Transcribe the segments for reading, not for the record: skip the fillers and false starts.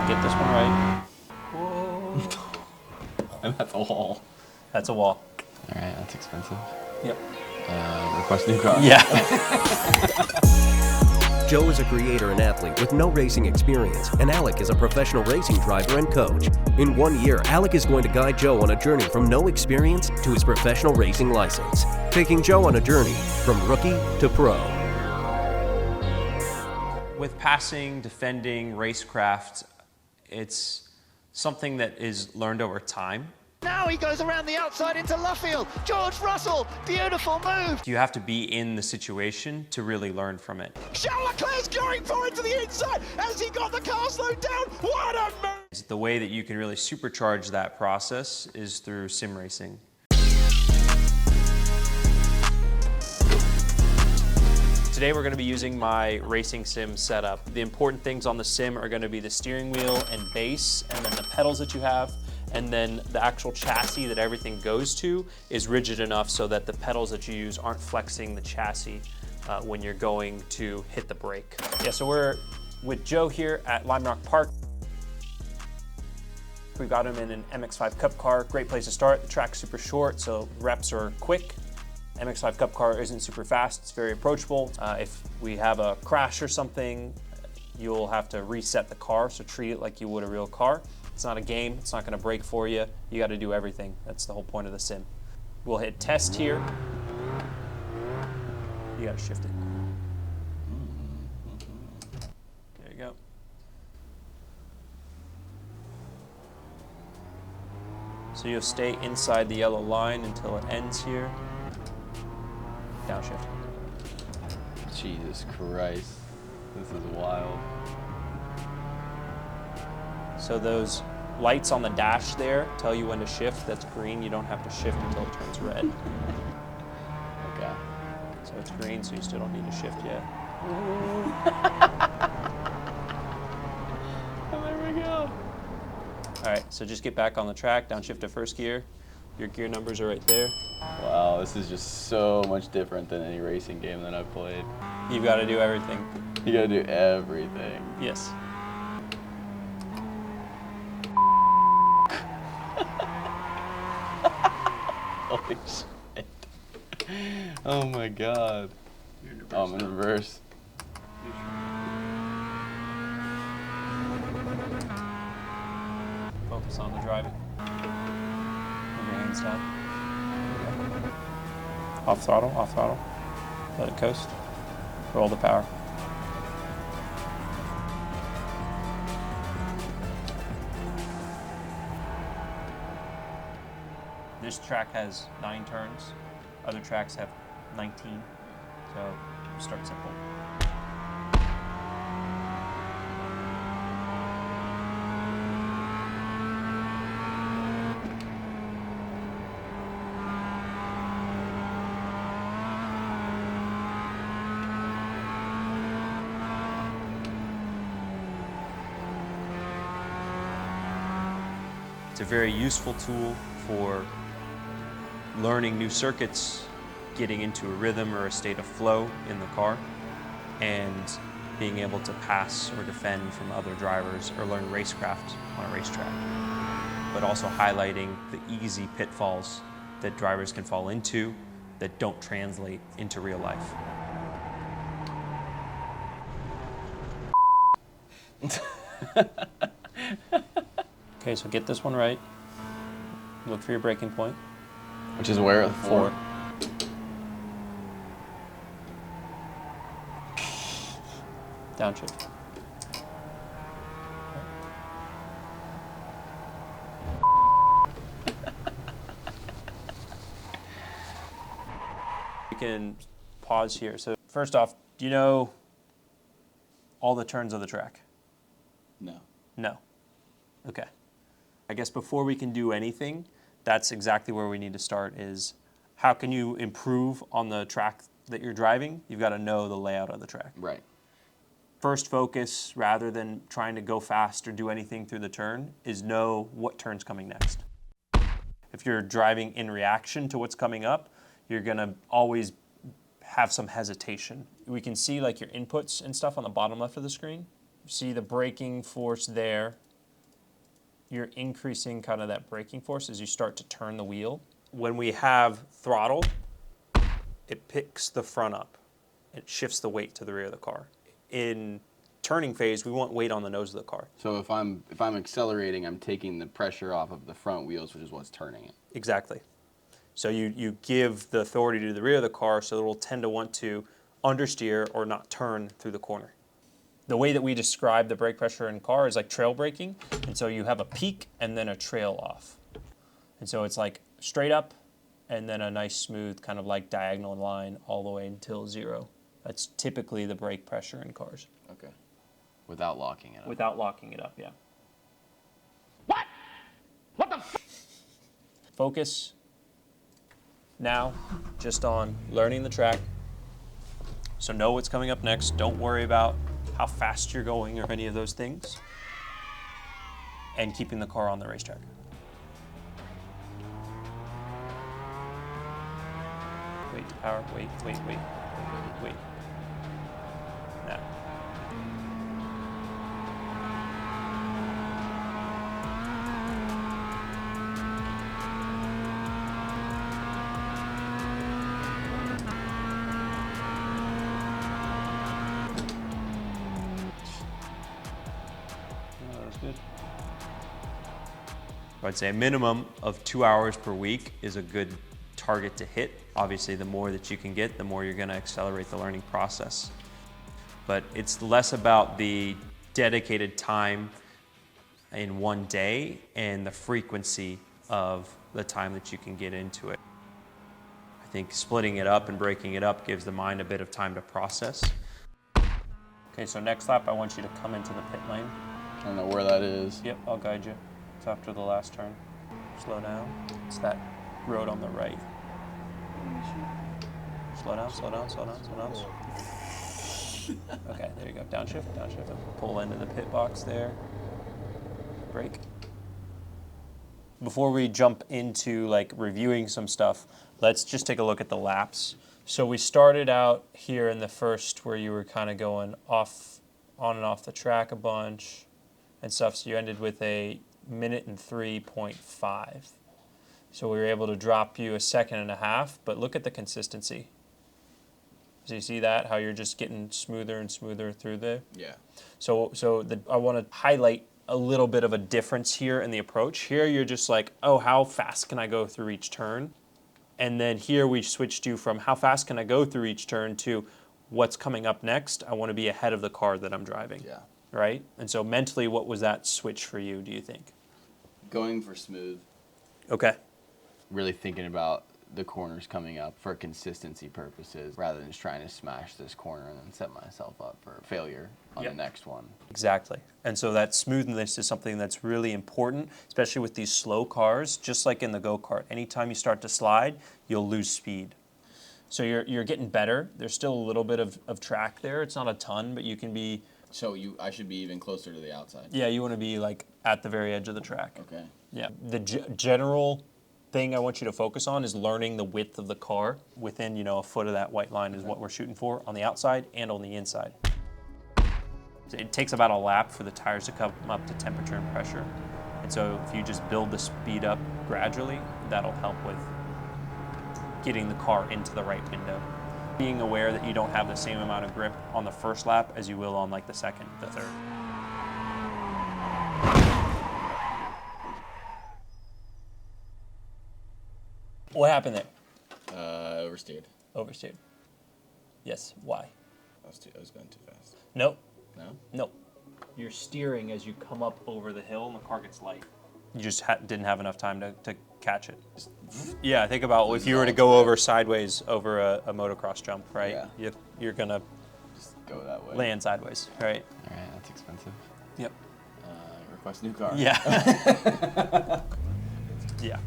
Get this one right. Whoa. And that's a wall. That's a wall. All right, that's expensive. Yep. Request new car. Yeah. Joe is a creator and athlete with no racing experience, and Alec is a professional racing driver and coach. In 1 year, Alec is going to guide Joe on a journey from no experience to his professional racing license, taking Joe on a journey from rookie to pro. With passing, defending, racecraft, it's something that is learned over time. Now he goes around the outside into Luffield. George Russell, beautiful move. You have to be in the situation to really learn from it. Charles Leclerc's going for it to the inside as he got the car slowed down. What a move! The way that you can really supercharge that process is through sim racing. Today we're going to be using my racing sim setup. The important things on the sim are going to be the steering wheel and base, and then the pedals that you have, and then the actual chassis that everything goes to is rigid enough so that the pedals that you use aren't flexing the chassis when you're going to hit the brake. Yeah, so we're with Joe here at Lime Rock Park. We got him in an MX-5 Cup car. Great place to start. The track's super short, so reps are quick. MX-5 Cup car isn't super fast, it's very approachable. If we have a crash or something, you'll have to reset the car, so treat it like you would a real car. It's not a game, it's not gonna break for you. You gotta do everything. That's the whole point of the sim. We'll hit test here. You gotta shift it. There you go. So you'll stay inside the yellow line until it ends here. Downshift. Jesus Christ. This is wild. So those lights on the dash there tell you when to shift. That's green. You don't have to shift until it turns red. Okay. So it's green, so you still don't need to shift yet. There we go. All right, so just get back on the track, downshift to first gear. Your gear numbers are right there. Wow, this is just so much different than any racing game that I've played. You've got to do everything. You gotta do everything. Yes. Holy shit. Oh my god. Oh, I'm in reverse. Focus on the driving. Move your hands down. Off throttle. Let it coast. Roll the power. This track has 9 turns. Other tracks have 19. So start simple. It's a very useful tool for learning new circuits, getting into a rhythm or a state of flow in the car, and being able to pass or defend from other drivers or learn racecraft on a racetrack. But also highlighting the easy pitfalls that drivers can fall into that don't translate into real life. Okay, so get this one right. Look for your breaking point. Which is where? 4. Downshift. We can pause here. So first off, do you know all the turns of the track? No. No. Okay. I guess before we can do anything, that's exactly where we need to start is how can you improve on the track that you're driving? You've got to know the layout of the track. Right. First focus, rather than trying to go fast or do anything through the turn, is know what turn's coming next. If you're driving in reaction to what's coming up, you're going to always have some hesitation. We can see like your inputs and stuff on the bottom left of the screen. You see the braking force there. you're increasing kind of that braking force as you start to turn the wheel. When we have throttle, it picks the front up. It shifts the weight to the rear of the car. In turning phase, we want weight on the nose of the car. So if I'm accelerating, I'm taking the pressure off of the front wheels, which is what's turning it. Exactly. So you give the authority to the rear of the car, so it will tend to want to understeer or not turn through the corner. The way that we describe the brake pressure in car is like trail braking, and so you have a peak and then a trail off. And so it's like straight up and then a nice smooth kind of like diagonal line all the way until 0. That's typically the brake pressure in cars. Okay. Without locking it up. Without locking it up, yeah. What? What the Focus now just on learning the track. So know what's coming up next. Don't worry about how fast you're going or any of those things. And keeping the car on the racetrack. Wait to power, wait. Now. Good. I'd say a minimum of 2 hours per week is a good target to hit. Obviously, the more that you can get, the more you're going to accelerate the learning process. But it's less about the dedicated time in one day and the frequency of the time that you can get into it. I think splitting it up and breaking it up gives the mind a bit of time to process. Okay, so next lap, I want you to come into the pit lane. I don't know where that is. Yep, I'll guide you. It's after the last turn. Slow down. It's that road on the right. Slow down. Okay, there you go. Downshift. Pull into the pit box there. Brake. Before we jump into like reviewing some stuff, let's just take a look at the laps. So we started out here in the first where you were kind of going off, on and off the track a bunch and stuff, so you ended with a 1:03.5. So we were able to drop you 1.5 seconds, but look at the consistency. So you see that, how you're just getting smoother and smoother through there? Yeah. So I want to highlight a little bit of a difference here in the approach. Here you're just like, oh, how fast can I go through each turn? And then here we switched you from how fast can I go through each turn to what's coming up next. I want to be ahead of the car that I'm driving. Yeah. Right? And so mentally, what was that switch for you, do you think? Going for smooth. Okay. Really thinking about the corners coming up for consistency purposes rather than just trying to smash this corner and then set myself up for failure on the next one. Exactly. And so that smoothness is something that's really important, especially with these slow cars, just like in the go-kart. Anytime you start to slide, you'll lose speed. So you're getting better. There's still a little bit of track there. It's not a ton, but you can be... So I should be even closer to the outside? Yeah, you want to be like at the very edge of the track. Okay. Yeah. The general thing I want you to focus on is learning the width of the car. Within, a foot of that white line is what we're shooting for on the outside and on the inside. So it takes about a lap for the tires to come up to temperature and pressure. And so if you just build the speed up gradually, that'll help with getting the car into the right window. Being aware that you don't have the same amount of grip on the first lap as you will on like the second, the third. What happened there? Oversteered. Oversteered. Yes, why? I was going too fast. Nope. No? Nope. You're steering as you come up over the hill and the car gets light. You just didn't have enough time to catch it. Yeah, think about if you were to go over sideways over a motocross jump, right? Yeah. You're gonna Just go that way. land sideways, right? All right, that's expensive. Yep. Request new car. Yeah. Yeah.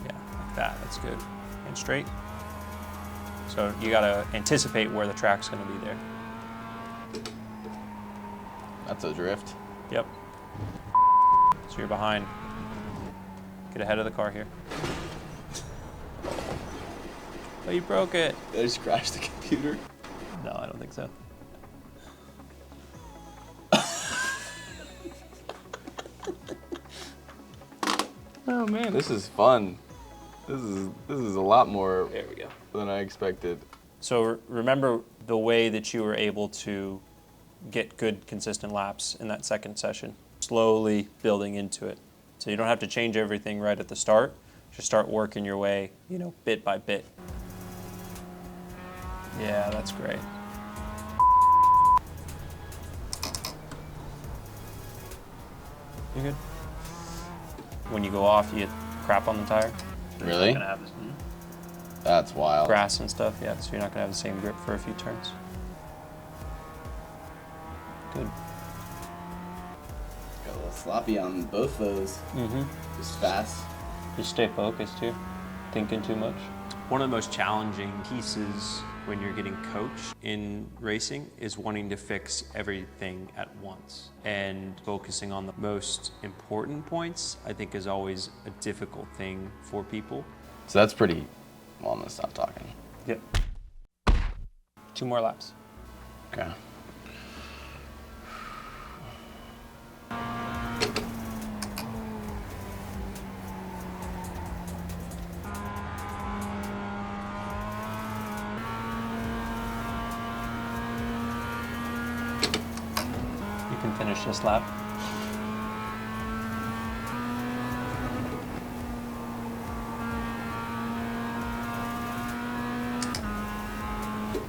Yeah, like that. That's good. And straight. So you gotta anticipate where the track's gonna be there. That's a drift. Yep. So you're behind. Get ahead of the car here. Oh, you broke it. Did I just crash the computer? No, I don't think so. Oh man, this is fun. This is a lot more There we go. than I expected. So remember the way that you were able to get good, consistent laps in that second session. Slowly building into it. So you don't have to change everything right at the start. Just start working your way, you know, bit by bit. Yeah, that's great. You good? When you go off, you get crap on the tire. Really? You're not gonna have this, That's wild. grass and stuff, yeah, so you're not gonna have the same grip for a few turns. Good. Got a little sloppy on both those. Mm-hmm. Just fast. Just stay focused here. Thinking too much. One of the most challenging pieces when you're getting coached in racing is wanting to fix everything at once. And focusing on the most important points, I think, is always a difficult thing for people. So that's pretty. Well, I'm gonna stop talking. Yep. 2 more laps. Okay. You can finish this lap.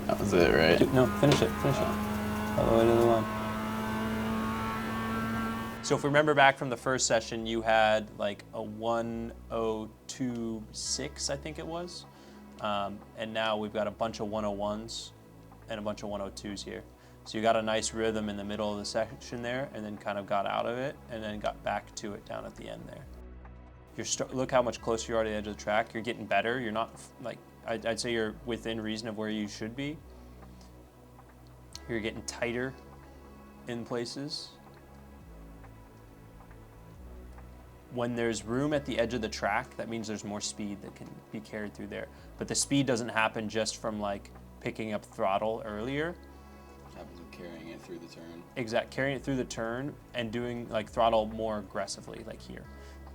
That was it, right? No, finish it, finish it. All the way to the line. So if we remember back from the first session, you had like a 1:02.6, I think it was. And now we've got a bunch of 1:01s and a bunch of 1:02s here. So you got a nice rhythm in the middle of the section there, and then kind of got out of it, and then got back to it down at the end there. Look how much closer you are to the edge of the track. You're getting better. You're not like, I'd say you're within reason of where you should be. You're getting tighter in places. When there's room at the edge of the track, that means there's more speed that can be carried through there. But the speed doesn't happen just from like picking up throttle earlier. Happens with carrying it through the turn. Carrying it through the turn and doing like throttle more aggressively, like here.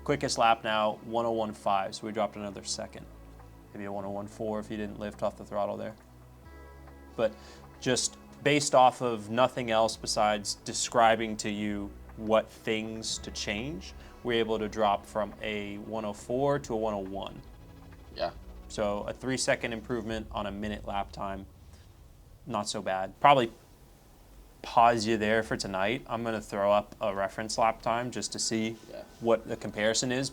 Quickest lap now, 1:01.5, so we dropped another second. Maybe a 1:01.4 if you didn't lift off the throttle there. But just based off of nothing else besides describing to you what things to change, we're able to drop from a 1:04 to a 1:01. Yeah. So a 3-second improvement on a minute lap time. Not so bad. Probably pause you there for tonight. I'm going to throw up a reference lap time just to see what the comparison is.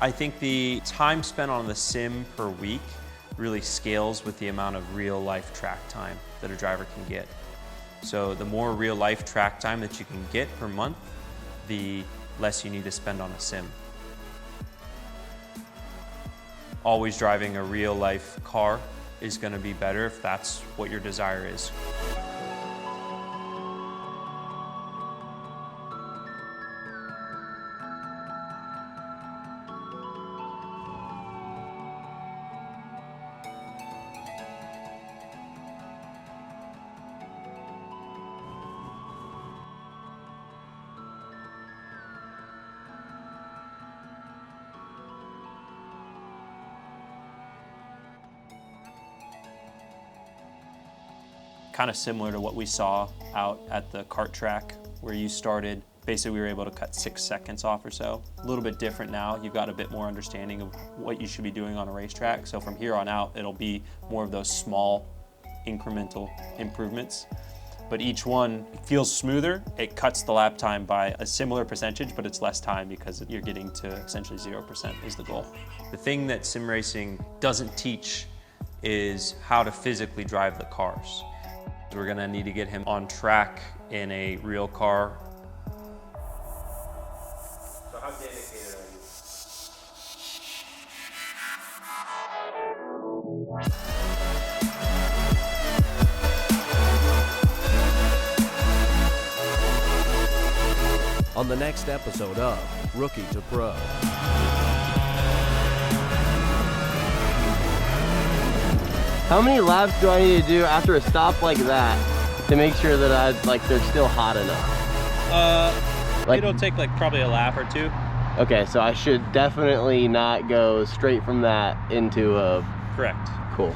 I think the time spent on the sim per week really scales with the amount of real life track time that a driver can get. So the more real life track time that you can get per month, the less you need to spend on a sim. Always driving a real life car is going to be better if that's what your desire is. Kind of similar to what we saw out at the kart track where you started. Basically, we were able to cut 6 seconds off or so. A little bit different now. You've got a bit more understanding of what you should be doing on a racetrack. So from here on out, it'll be more of those small incremental improvements. But each one feels smoother. It cuts the lap time by a similar percentage, but it's less time because you're getting to essentially 0% is the goal. The thing that sim racing doesn't teach is how to physically drive the cars. We're gonna need to get him on track in a real car. So how dedicated are you? on the next episode of Rookie to Pro. How many laps do I need to do after a stop like that to make sure that they're still hot enough? It'll take like probably a lap or two. Okay, so I should definitely not go straight from that into a... Correct. Cool.